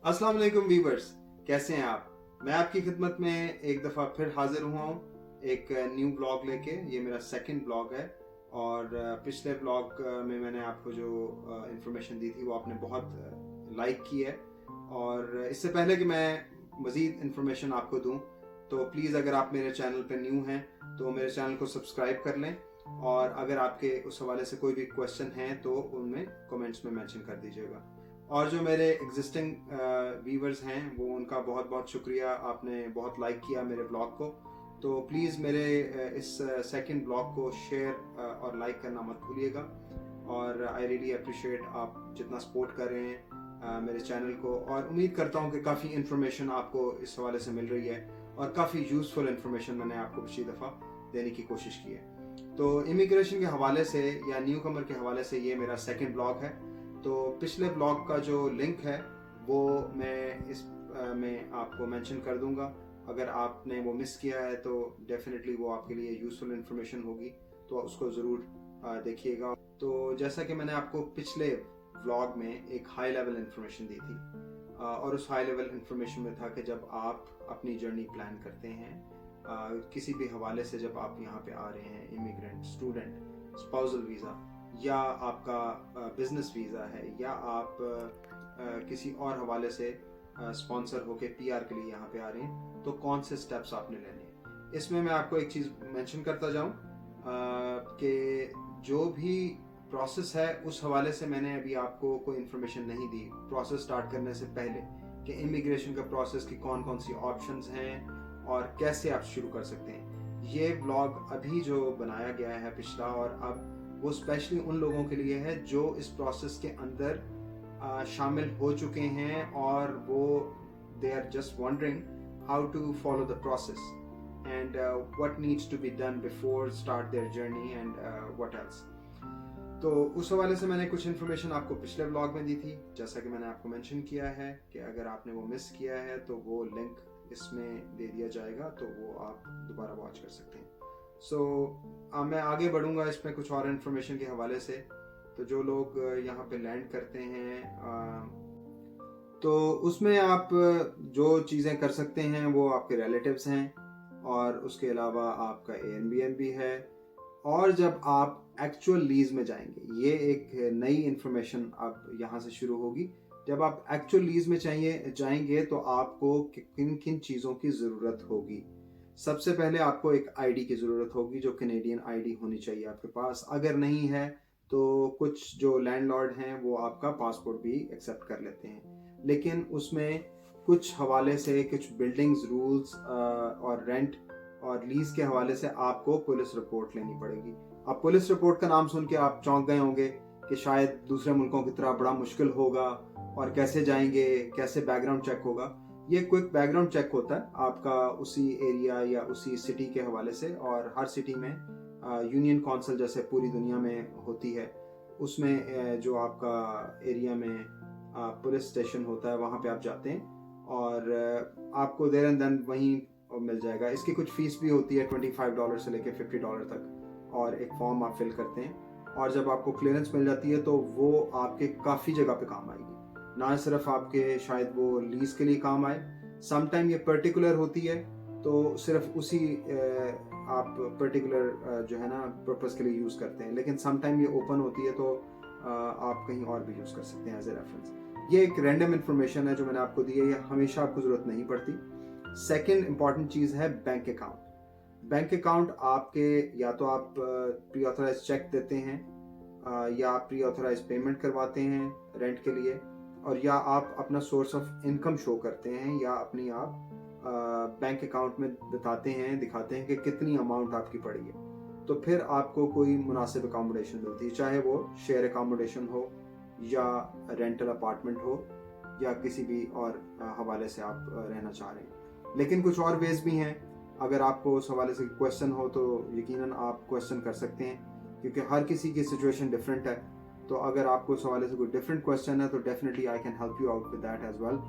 अस्सलाम वालेकुम वीवर्स, कैसे हैं आप? मैं आपकी खिदमत में एक दफ़ा फिर हाजिर हुआ हूँ एक न्यू ब्लॉग लेके। ये मेरा सेकंड ब्लॉग है और पिछले ब्लॉग में मैंने आपको जो इंफॉर्मेशन दी थी वो आपने बहुत लाइक की है। और इससे पहले कि मैं मज़ीद इंफॉर्मेशन आपको दूँ तो प्लीज़ अगर आप मेरे चैनल पर न्यू हैं तो मेरे चैनल को सब्सक्राइब कर लें, और अगर आपके उस हवाले से कोई भी क्वेश्चन हैं तो उनमें कमेंट्स में मेंशन कर दीजिएगा। और जो मेरे एग्जिस्टिंग व्यूवर्स हैं वो उनका बहुत बहुत शुक्रिया, आपने बहुत लाइक किया मेरे ब्लॉग को। तो प्लीज़ मेरे इस सेकंड ब्लॉग को शेयर और लाइक करना मत भूलिएगा। और आई रियली अप्रिशिएट आप जितना सपोर्ट कर रहे हैं मेरे चैनल को, और उम्मीद करता हूँ कि काफ़ी इन्फॉर्मेशन आपको इस हवाले से मिल रही है और काफ़ी यूज़फुल इन्फॉर्मेशन मैंने आपको पिछली दफ़ा देने की कोशिश की है। तो इमिग्रेशन के हवाले से या न्यू कमर के हवाले से ये मेरा सेकंड ब्लॉग है। तो पिछले ब्लॉग का जो लिंक है वो मैं इस में आपको मेंशन कर दूंगा। अगर आपने वो मिस किया है तो डेफिनेटली वो आपके लिए यूज़फुल इन्फॉर्मेशन होगी, तो उसको ज़रूर देखिएगा। तो जैसा कि मैंने आपको पिछले व्लॉग में एक हाई लेवल इन्फॉर्मेशन दी थी, और उस हाई लेवल इन्फॉर्मेशन में था कि जब आप अपनी जर्नी प्लान करते हैं किसी भी हवाले से, जब आप यहाँ पे आ रहे हैं, इमिग्रेंट, स्टूडेंट, स्पाउसल वीज़ा, या आपका बिजनेस वीज़ा है, या आप किसी और हवाले से स्पॉन्सर होके पीआर के लिए यहाँ पे आ रहे हैं, तो कौन से स्टेप्स आपने लेने हैं। इसमें मैं आपको एक चीज़ मेंशन करता जाऊँ कि जो भी प्रोसेस है उस हवाले से मैंने अभी आपको कोई इन्फॉर्मेशन नहीं दी प्रोसेस स्टार्ट करने से पहले, कि इमिग्रेशन का प्रोसेस की कौन कौन सी ऑप्शंस हैं और कैसे आप शुरू कर सकते हैं। ये ब्लॉग अभी जो बनाया गया है पिछला, और अब वो स्पेशली उन लोगों के लिए है जो इस प्रोसेस के अंदर शामिल हो चुके हैं, और वो they are just wondering how to follow the process and what needs to be done before start their journey and what else. तो उस हवाले से मैंने कुछ इन्फॉर्मेशन आपको पिछले ब्लॉग में दी थी, जैसा कि मैंने आपको मेंशन किया है कि अगर आपने वो मिस किया है तो वो लिंक इसमें दे दिया जाएगा, तो वो आप दोबारा वॉच कर सकते हैं। मैं आगे बढ़ूंगा इसमें कुछ और इन्फॉर्मेशन के हवाले से। तो जो लोग यहाँ पे लैंड करते हैं तो उसमें आप जो चीज़ें कर सकते हैं वो आपके रिलेटिव्स हैं, और उसके अलावा आपका एयरबीएनबी है। और जब आप एक्चुअल लीज में जाएंगे, ये एक नई इन्फॉर्मेशन अब यहाँ से शुरू होगी। जब आप एक्चुअल लीज में जाएंगे तो आपको किन किन चीज़ों की ज़रूरत होगी। सबसे पहले आपको एक आईडी की ज़रूरत होगी, जो कैनेडियन आईडी होनी चाहिए आपके पास। अगर नहीं है तो कुछ जो लैंडलॉर्ड हैं वो आपका पासपोर्ट भी एक्सेप्ट कर लेते हैं, लेकिन उसमें कुछ हवाले से कुछ बिल्डिंग्स रूल्स और रेंट और लीज के हवाले से आपको पुलिस रिपोर्ट लेनी पड़ेगी। अब पुलिस रिपोर्ट का नाम सुन के आप चौंक गए होंगे कि शायद दूसरे मुल्कों की तरह बड़ा मुश्किल होगा, और कैसे जाएंगे, कैसे बैकग्राउंड चेक होगा। ये क्विक बैकग्राउंड चेक होता है आपका उसी एरिया या उसी सिटी के हवाले से, और हर सिटी में यूनियन काउंसिल जैसे पूरी दुनिया में होती है, उसमें जो आपका एरिया में पुलिस स्टेशन होता है वहाँ पे आप जाते हैं, और आपको देर एंड देन वहीं मिल जाएगा। इसकी कुछ फीस भी होती है $25 से लेकर $50 तक, और एक फॉर्म आप फिल करते हैं, और जब आपको क्लियरेंस मिल जाती है तो वो आपके काफ़ी जगह पे काम आएगी। ना सिर्फ आपके शायद वो लीज के लिए काम आए, समटाइम ये पर्टिकुलर होती है, तो सिर्फ उसी आप पर्टिकुलर जो है ना पर्पस के लिए यूज़ करते हैं, लेकिन समटाइम ये ओपन होती है तो आप कहीं और भी यूज़ कर सकते हैं एज ए रेफरेंस। ये एक रैंडम इंफॉर्मेशन है जो मैंने आपको दी है, ये हमेशा आपको ज़रूरत नहीं पड़ती। सेकेंड इंपॉर्टेंट चीज़ है बैंक अकाउंट। बैंक अकाउंट आपके, या तो आप प्री ऑथराइज चेक देते हैं, या प्री ऑथराइज पेमेंट करवाते हैं रेंट के लिए, और या आप अपना सोर्स ऑफ इनकम शो करते हैं, या अपनी आप बैंक अकाउंट में बताते हैं, दिखाते हैं कि कितनी अमाउंट आपकी पड़ी है। तो फिर आपको कोई मुनासिब अकोमोडेशन मिलती है, चाहे वो शेयर अकोमोडेशन हो, या रेंटल अपार्टमेंट हो, या किसी भी और हवाले से आप रहना चाह रहे हैं। लेकिन कुछ और वेज भी हैं। अगर आपको उस हवाले से क्वेश्चन हो तो यकीनन आप क्वेश्चन कर सकते हैं, क्योंकि हर किसी की सिचुएशन डिफरेंट है। तो अगर आपको उस हवाले से कोई डिफरेंट क्वेश्चन है तो definitely I can help you out with that as well,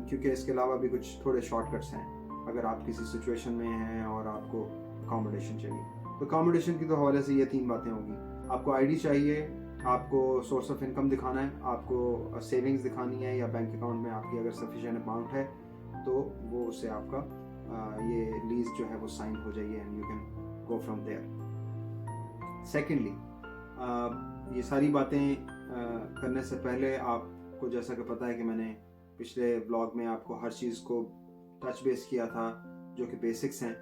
क्योंकि इसके अलावा भी कुछ थोड़े शॉर्टकट्स हैं अगर आप किसी सिचुएशन में हैं और आपको अकोमोडेशन चाहिए। तो अकोमोडेशन की तो हवाले से ये 3 बातें होगी। आपको आईडी चाहिए, आपको सोर्स ऑफ इनकम दिखाना है, आपको सेविंग्स दिखानी है, या बैंक अकाउंट में आपकी अगर सफिशिएंट अमाउंट है तो वो उससे आपका ये लीज जो है वो साइन हो जाएगी and you can go from there. Secondly, ये सारी बातें करने से पहले आपको जैसा कि पता है कि मैंने पिछले व्लॉग में आपको हर चीज़ को टच बेस किया था जो कि बेसिक्स हैं।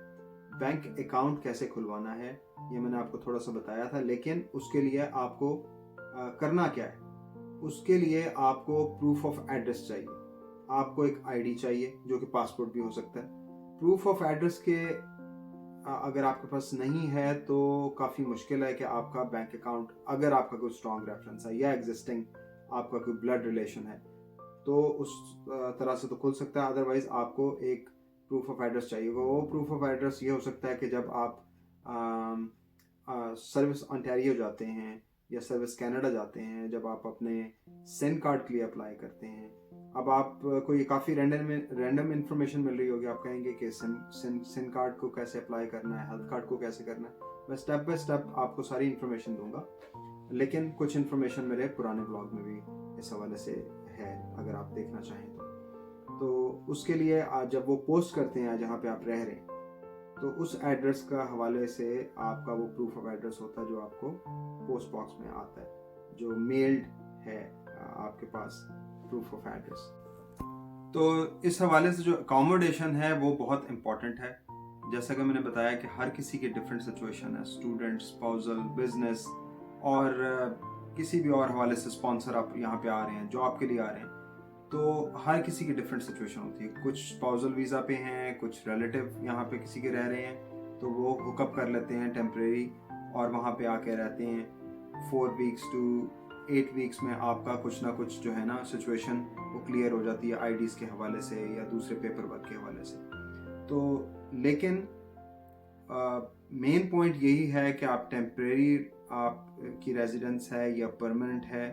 बैंक अकाउंट कैसे खुलवाना है ये मैंने आपको थोड़ा सा बताया था, लेकिन उसके लिए आपको करना क्या है। उसके लिए आपको प्रूफ ऑफ एड्रेस चाहिए, आपको एक आईडी चाहिए जो कि पासपोर्ट भी हो सकता है। प्रूफ ऑफ एड्रेस के अगर आपके पास नहीं है तो काफ़ी मुश्किल है कि आपका बैंक अकाउंट, अगर आपका कोई स्ट्रॉन्ग रेफरेंस है या एग्जिस्टिंग आपका कोई ब्लड रिलेशन है तो उस तरह से तो खुल सकता है। अदरवाइज आपको एक प्रूफ ऑफ एड्रेस चाहिए। वो प्रूफ ऑफ एड्रेस ये हो सकता है कि जब आप सर्विस ऑन्टारियो जाते हैं या सर्विस कनाडा जाते हैं, जब आप अपने सिन कार्ड के लिए अप्लाई करते हैं। अब आप को ये काफ़ी रैंडम इन्फॉर्मेशन मिल रही होगी, आप कहेंगे कि सिन कार्ड को कैसे अप्लाई करना है, हेल्थ कार्ड को कैसे करना है। मैं स्टेप बाय स्टेप आपको सारी इन्फॉर्मेशन दूंगा, लेकिन कुछ इन्फॉर्मेशन मेरे पुराने ब्लॉग में भी इस हवाले से है अगर आप देखना चाहें तो उसके लिए जब वो पोस्ट करते हैं जहाँ पे आप रह रहे हैं तो उस एड्रेस का हवाले से आपका वो प्रूफ ऑफ एड्रेस होता है जो आपको पोस्ट बॉक्स में आता है, जो मेल्ड है आपके पास प्रूफ ऑफ एड्रेस। तो इस हवाले से जो अकोमोडेशन है वो बहुत इम्पॉर्टेंट है। जैसा कि मैंने बताया कि हर किसी की डिफरेंट सिचुएशन है, स्टूडेंट, स्पाउसल, बिजनेस और किसी भी और हवाले से स्पॉन्सर आप यहाँ पे आ रहे हैं, जॉब के लिए आ रहे हैं, तो हर किसी की डिफरेंट सिचुएशन होती है। कुछ स्पाउसल वीज़ा पे हैं, कुछ रिलेटिव यहाँ पे किसी के रह रहे हैं तो वो हुकअप कर लेते हैं टेम्परेरी और वहाँ पे आके रहते हैं 4 वीक्स टू 8 वीक्स में आपका कुछ ना कुछ जो है ना सिचुएशन वो क्लियर हो जाती है आईडीज़ के हवाले से या दूसरे पेपर वर्क के हवाले से। तो लेकिन मेन पॉइंट यही है कि आप टेम्परेरी आपकी रेजिडेंस है या परमानेंट है,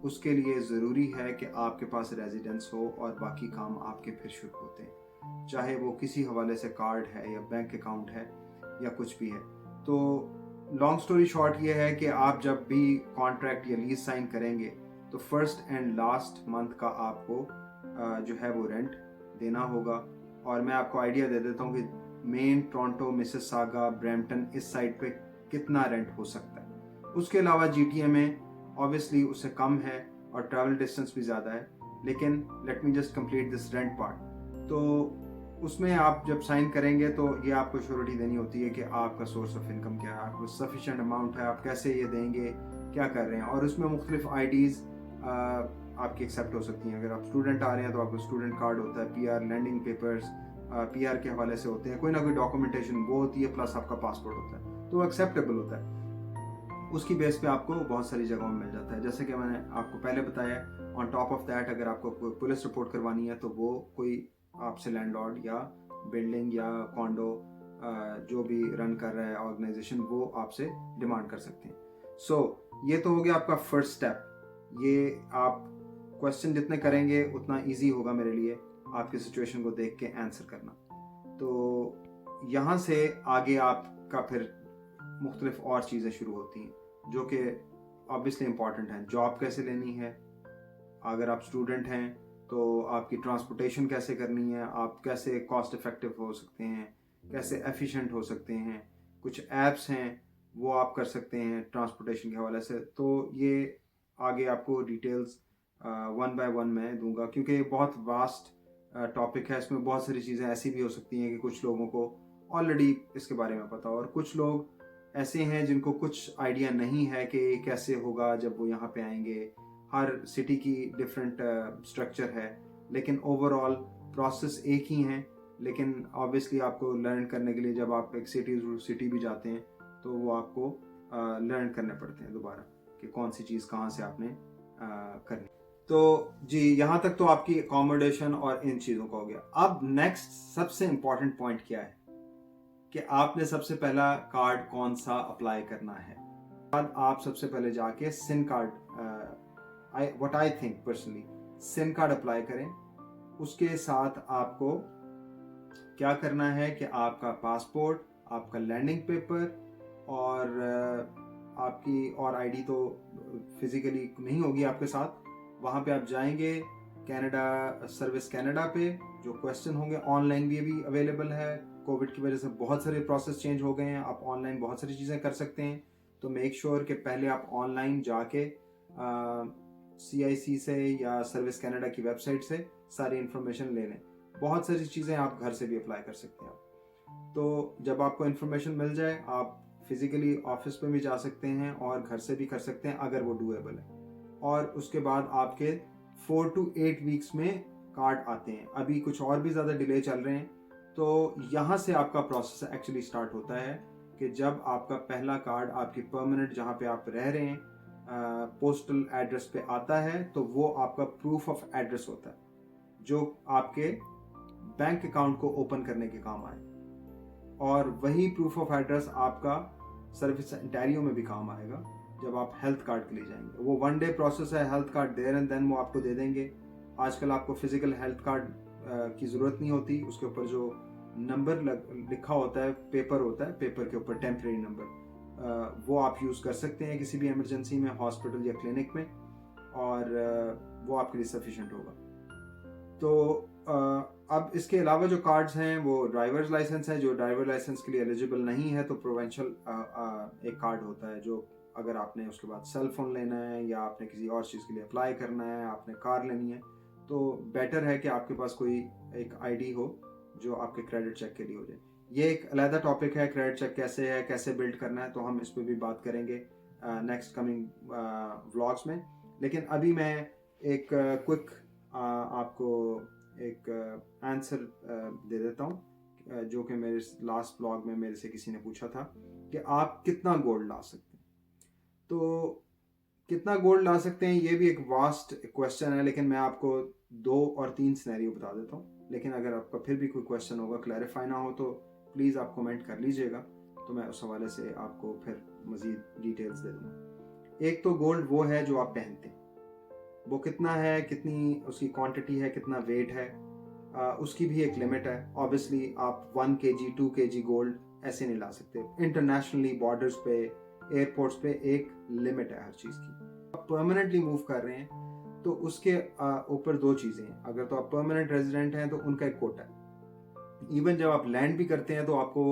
उसके लिए ज़रूरी है कि आपके पास रेजिडेंस हो और बाकी काम आपके फिर शुरू होते हैं, चाहे वो किसी हवाले से कार्ड है या बैंक अकाउंट है या कुछ भी है। तो लॉन्ग स्टोरी शॉर्ट ये है कि आप जब भी कॉन्ट्रैक्ट या लीज साइन करेंगे तो फर्स्ट एंड लास्ट मंथ का आपको जो है वो रेंट देना होगा। और मैं आपको आइडिया दे देता हूँ कि मेन, टोरंटो, मिसिसागा, ब्रैम्पटन इस साइड पे कितना रेंट हो सकता है। उसके अलावा GTA में ऑब्वियसली उससे कम है और ट्रैवल डिस्टेंस भी ज़्यादा है, लेकिन let me just complete this rent part. तो उसमें आप जब साइन करेंगे तो ये आपको श्योरिटी देनी होती है कि आपका सोर्स ऑफ इनकम क्या है, आपको सफिशिएंट अमाउंट है, आप कैसे ये देंगे, क्या कर रहे हैं। और उसमें मुख्तलिफ आईडीज़ आपकी एक्सेप्ट हो सकती हैं। अगर आप स्टूडेंट आ रहे हैं तो आपको स्टूडेंट कार्ड होता है, PR लैंडिंग पेपर्स PR के हवाले से होते हैं, कोई ना कोई डॉक्यूमेंटेशन वो होती है, प्लस आपका पासपोर्ट होता है, तो एक्सेप्टेबल होता है। उसकी बेस पे आपको बहुत सारी जगहों में मिल जाता है। जैसे कि मैंने आपको पहले बताया, ऑन टॉप ऑफ दैट अगर आपको कोई पुलिस रिपोर्ट करवानी है तो वो कोई आपसे लैंडलॉर्ड या बिल्डिंग या कॉन्डो जो भी रन कर रहा है ऑर्गेनाइजेशन वो आपसे डिमांड कर सकते हैं। सो ये तो हो गया आपका फर्स्ट स्टेप। ये आप क्वेश्चन जितने करेंगे उतना ईजी होगा मेरे लिए आपकी सिचुएशन को देख के आंसर करना। तो यहाँ से आगे आपका फिर मुख्तलिफ और चीज़ें शुरू होती हैं जो कि ऑब्वियसली इंपॉर्टेंट हैं। जॉब कैसे लेनी है, अगर आप स्टूडेंट हैं तो आपकी ट्रांसपोर्टेशन कैसे करनी है, आप कैसे कॉस्ट इफ़ेक्टिव हो सकते हैं, कैसे एफिशिएंट हो सकते हैं। कुछ ऐप्स हैं वो आप कर सकते हैं ट्रांसपोर्टेशन के हवाले से। तो ये आगे आपको डिटेल्स 1 बाय 1 मैं दूंगा, क्योंकि ये बहुत वास्ट टॉपिक है। इसमें बहुत सारी चीज़ें ऐसी भी हो सकती हैं कि कुछ लोगों को ऑलरेडी इसके बारे में पता हो, और कुछ लोग ऐसे हैं जिनको कुछ आइडिया नहीं है कि कैसे होगा जब वो यहाँ पे आएंगे। हर सिटी की डिफरेंट स्ट्रक्चर है, लेकिन ओवरऑल प्रोसेस एक ही है। लेकिन ऑब्वियसली आपको लर्न करने के लिए जब आप एक सिटी भी जाते हैं तो वो आपको लर्न करने पड़ते हैं दोबारा कि कौन सी चीज़ कहाँ से आपने करनी। तो जी, यहाँ तक तो आपकी अकोमोडेशन और इन चीज़ों का हो गया। अब नेक्स्ट सबसे इम्पॉर्टेंट पॉइंट क्या है कि आपने सबसे पहला कार्ड कौन सा अप्लाई करना है। बाद आप सबसे पहले जाके SIM card, what I think personally, SIM card apply करें। उसके साथ आपको क्या करना है कि आपका पासपोर्ट, आपका लैंडिंग पेपर और आपकी और आईडी तो फिजिकली नहीं होगी आपके साथ। वहाँ पे आप जाएंगे कनाडा सर्विस कनाडा पे, जो क्वेश्चन होंगे ऑनलाइन भी अभी अवेलेबल है। कोविड की वजह से बहुत सारे प्रोसेस चेंज हो गए हैं, आप ऑनलाइन बहुत सारी चीज़ें कर सकते हैं। तो मेक श्योर कि पहले आप ऑनलाइन जाके CIC से या सर्विस कनाडा की वेबसाइट से सारी इन्फॉर्मेशन ले लें। बहुत सारी चीज़ें आप घर से भी अप्लाई कर सकते हैं। तो जब आपको इन्फॉर्मेशन मिल जाए, आप फिजिकली ऑफिस पे भी जा सकते हैं और घर से भी कर सकते हैं अगर वो डूएबल है। और उसके बाद आपके 4 to 8 वीक्स में कार्ड आते हैं। अभी कुछ और भी ज़्यादा डिले चल रहे हैं। तो यहाँ से आपका प्रोसेस एक्चुअली स्टार्ट होता है कि जब आपका पहला कार्ड आपकी परमानेंट जहाँ पे आप रह रहे हैं पोस्टल एड्रेस पे आता है, तो वो आपका प्रूफ ऑफ एड्रेस होता है जो आपके बैंक अकाउंट को ओपन करने के काम आए। और वही प्रूफ ऑफ एड्रेस आपका सर्विस ओंटारियो में भी काम आएगा जब आप हेल्थ कार्ड के लिए जाएंगे। वो 1 डे प्रोसेस है, health card there and then वो आपको दे देंगे। आजकल आपको फिजिकल हेल्थ कार्ड की ज़रूरत नहीं होती, उसके ऊपर जो नंबर लिखा होता है, पेपर होता है, पेपर के ऊपर टेम्परेरी नंबर, वो आप यूज़ कर सकते हैं किसी भी इमरजेंसी में, हॉस्पिटल या क्लिनिक में, और वो आपके लिए सफिशेंट होगा। तो अब इसके अलावा जो कार्ड्स हैं वो ड्राइवर्स लाइसेंस है। जो ड्राइवर लाइसेंस के लिए एलिजिबल नहीं है तो प्रोविंशियल एक कार्ड होता है, जो अगर आपने उसके बाद सेल फोन लेना है या आपने किसी और चीज़ के लिए अप्लाई करना है, आपने कार लेनी है, तो बेटर है कि आपके पास कोई एक आईडी हो जो आपके क्रेडिट चेक के लिए हो जाए। ये एक अलग टॉपिक है, क्रेडिट चेक कैसे है, कैसे बिल्ड करना है, तो हम इस पर भी बात करेंगे नेक्स्ट कमिंग व्लॉग्स में। लेकिन अभी मैं एक क्विक आपको एक आंसर दे देता हूँ जो कि मेरे लास्ट ब्लॉग में मेरे से किसी ने पूछा था कि आप कितना गोल्ड ला सकते हैं। तो कितना गोल्ड ला सकते हैं ये भी एक वास्ट क्वेश्चन है, लेकिन मैं आपको 2 और 3 सिनेरियो बता देता हूँ। लेकिन अगर आपका फिर भी कोई क्वेश्चन होगा, क्लैरिफाई ना हो, तो प्लीज़ आप कमेंट कर लीजिएगा, तो मैं उस हवाले से आपको फिर मज़ीद डिटेल्स दे दूँगा। एक तो गोल्ड वो है जो आप पहनते हैं, वो कितना है, कितनी उसकी क्वांटिटी है, कितना वेट है, उसकी भी एक लिमिट है। ऑब्वियसली आप 1 kg 2 kg गोल्ड ऐसे नहीं ला सकते। इंटरनेशनली बॉर्डर्स पे, एयरपोर्ट्स पे एक लिमिट है हर चीज़ की। आप परमानेंटली मूव कर रहे हैं तो उसके ऊपर 2 चीज़ें हैं। अगर तो आप परमानेंट रेजिडेंट हैं तो उनका एक कोटा है। इवन जब आप लैंड भी करते हैं तो आपको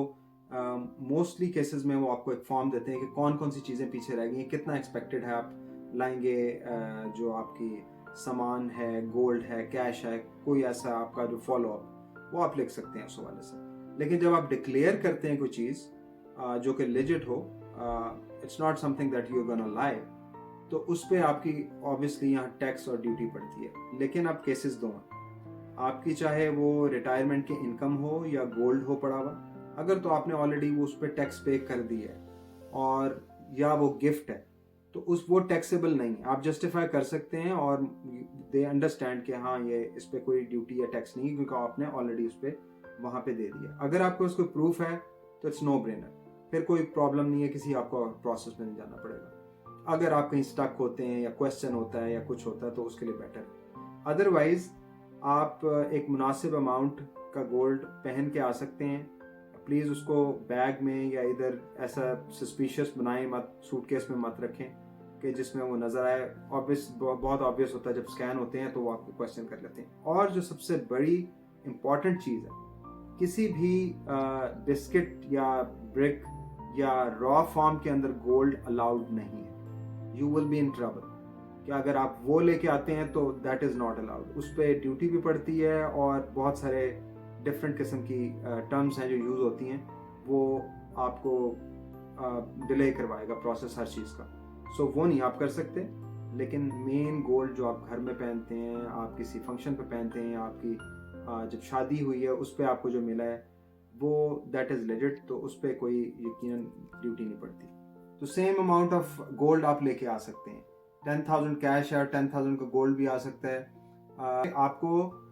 मोस्टली केसेस में वो आपको एक फॉर्म देते हैं कि कौन कौन सी चीज़ें पीछे रह गई हैं, कितना एक्सपेक्टेड है आप लाएंगे, जो आपकी सामान है, गोल्ड है, कैश है, कोई ऐसा आपका जो फॉलो अप वो आप लिख सकते हैं उस हवाले से। लेकिन जब आप डिक्लेयर करते हैं कोई चीज़ जो कि लेजिट हो, it's not something that you are gonna lie, तो उस पर आपकी ऑब्वियसली यहाँ टैक्स और ड्यूटी पड़ती है। लेकिन अब केसेस दो हैं आपकी, चाहे वो रिटायरमेंट की इनकम हो या गोल्ड हो पड़ा हुआ, अगर तो आपने ऑलरेडी वो उस पर टैक्स पे कर दिया है और या वो गिफ्ट है, तो वो टैक्सेबल नहीं है। आप जस्टिफाई कर सकते हैं और दे अंडरस्टैंड कि हाँ ये इस पर कोई ड्यूटी या टैक्स नहीं है क्योंकि आपने ऑलरेडी उस पर वहाँ पे दे दिया। अगर आपको उसको प्रूफ है तो इट्स नो ब्रेनर, फिर कोई प्रॉब्लम नहीं है, किसी आपको प्रोसेस में नहीं जाना पड़ेगा। अगर आप कहीं स्टक होते हैं या क्वेश्चन होता है या कुछ होता है तो उसके लिए बेटर है। अदरवाइज आप एक मुनासिब अमाउंट का गोल्ड पहन के आ सकते हैं। प्लीज़ उसको बैग में या इधर ऐसा सस्पिशियस बनाएं मत, सूटकेस में मत रखें कि जिसमें वो नज़र आए। बहुत ऑब्वियस होता है जब स्कैन होते हैं तो वो आपको क्वेश्चन कर लेते हैं। और जो सबसे बड़ी इम्पॉर्टेंट चीज़ है, किसी भी बिस्किट या ब्रिक या रॉ फॉर्म के अंदर गोल्ड अलाउड नहीं है। You will be in trouble कि अगर आप वो लेके आते हैं तो दैट इज़ नॉट अलाउड। उस पर ड्यूटी भी पड़ती है और बहुत सारे डिफरेंट किस्म की टर्म्स हैं जो यूज़ होती हैं, वो आपको डिले करवाएगा प्रोसेस हर चीज़ का। सो वो नहीं आप कर सकते। लेकिन मेन गोल्ड जो आप घर में पहनते हैं, आप किसी फंक्शन पे पहनते हैं, आपकी जब शादी हुई है उस पर आपको जो मिला है वो दैट इज़ लेजिट, तो उस पर कोई यकीनन ड्यूटी नहीं पड़ती। तो सेम अमाउंट ऑफ गोल्ड आप लेके आ सकते हैं। 10,000 कैश या 10,000 का गोल्ड भी आ सकता है। आपको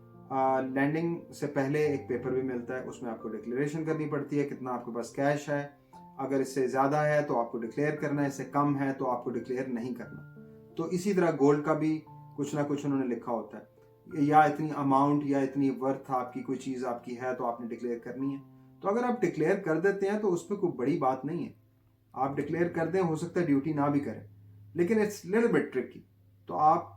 लैंडिंग से पहले एक पेपर भी मिलता है, उसमें आपको डिक्लेरेशन करनी पड़ती है कितना आपके पास कैश है। अगर इससे ज़्यादा है तो आपको डिक्लेयर करना है, इससे कम है तो आपको डिक्लेयर नहीं करना। तो इसी तरह गोल्ड का भी कुछ ना कुछ उन्होंने लिखा होता है, या इतनी अमाउंट या इतनी वर्थ आपकी कोई चीज़ आपकी है तो आपने डिक्लेयर करनी है। तो अगर आप डिक्लेयर कर देते हैं तो उस पर कोई बड़ी बात नहीं है। आप डिक्लेयर कर दें, हो सकता है ड्यूटी ना भी करें, लेकिन इट्स लिटिल बिट ट्रिकी। तो आप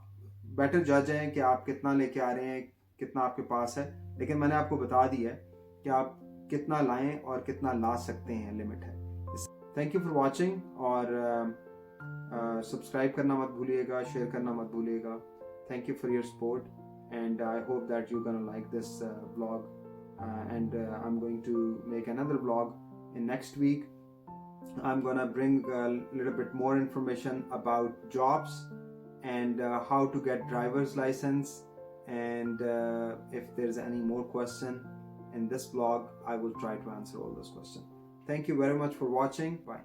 बेटर जज हैं कि आप कितना लेके आ रहे हैं, कितना आपके पास है। लेकिन मैंने आपको बता दिया है कि आप कितना लाएं और कितना ला सकते हैं, लिमिट है। थैंक यू फॉर वॉचिंग, और सब्सक्राइब करना मत भूलिएगा, शेयर करना मत भूलिएगा। Thank you for your support, and I hope that you gonna like this vlog, and I'm going to make another vlog in next week. I'm gonna bring a little bit more information about jobs and how to get driver's license, and if there's any more question in this blog, I will try to answer all those questions. Thank you very much for watching. Bye.